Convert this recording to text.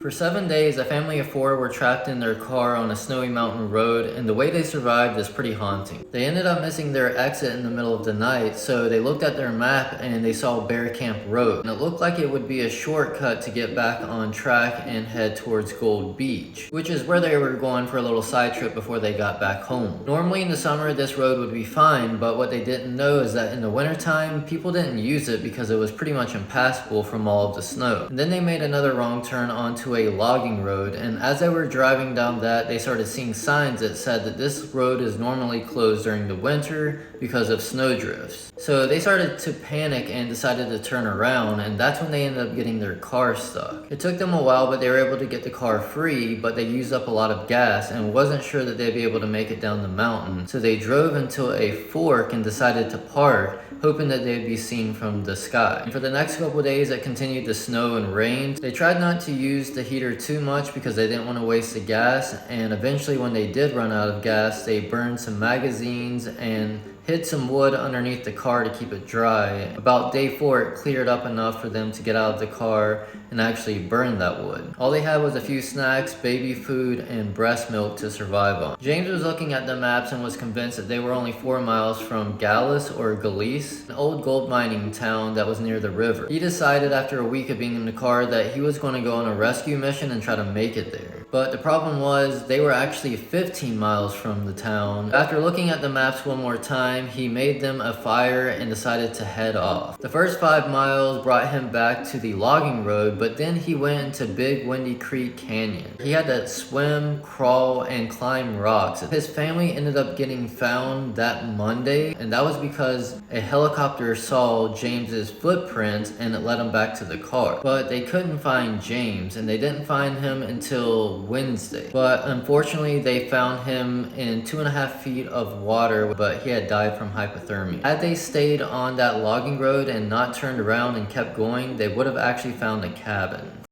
For 7 days, a family of four were trapped in their car on a snowy mountain road, and the way they survived is pretty haunting. They ended up missing their exit in the middle of the night, so they looked at their map and they saw Bear Camp Road. And it looked like it would be a shortcut to get back on track and head towards Gold Beach, which is where they were going for a little side trip before they got back home. Normally in the summer, this road would be fine, but what they didn't know is that in the wintertime, people didn't use it because it was pretty much impassable from all of the snow. And then they made another wrong turn onto a logging road, and as they were driving down that, they started seeing signs that said that this road is normally closed during the winter because of snow drifts. So they started to panic and decided to turn around, and that's when they ended up getting their car stuck. It took them a while, but they were able to get the car free, but they used up a lot of gas and wasn't sure that they'd be able to make it down the mountain. So they drove until a fork and decided to park, hoping that they'd be seen from the sky. And for the next couple of days, it continued to snow and rain. They tried not to use the heater too much because they didn't want to waste the gas, and eventually when they did run out of gas, they burned some magazines and hid some wood underneath the car to keep it dry. About day 4, it cleared up enough for them to get out of the car and actually burn that wood. All they had was a few snacks, baby food, and breast milk to survive on. James was looking at the maps and was convinced that they were only 4 miles from Gallus or Galice, an old gold mining town that was near the river. He decided after a week of being in the car that he was going to go on a rescue mission and try to make it there. But the problem was they were actually 15 miles from the town. After looking at the maps one more time, he made them a fire and decided to head off. The first 5 miles brought him back to the logging road, but then he went into Big Windy Creek Canyon. He had to swim, crawl, and climb rocks. His family ended up getting found that Monday, and that was because a helicopter saw James's footprints and it led him back to the car. But they couldn't find James, and they didn't find him until Wednesday. But unfortunately, they found him in 2.5 feet of water, but he had died from hypothermia. Had they stayed on that logging road and not turned around and kept going, they would have actually found a cabin.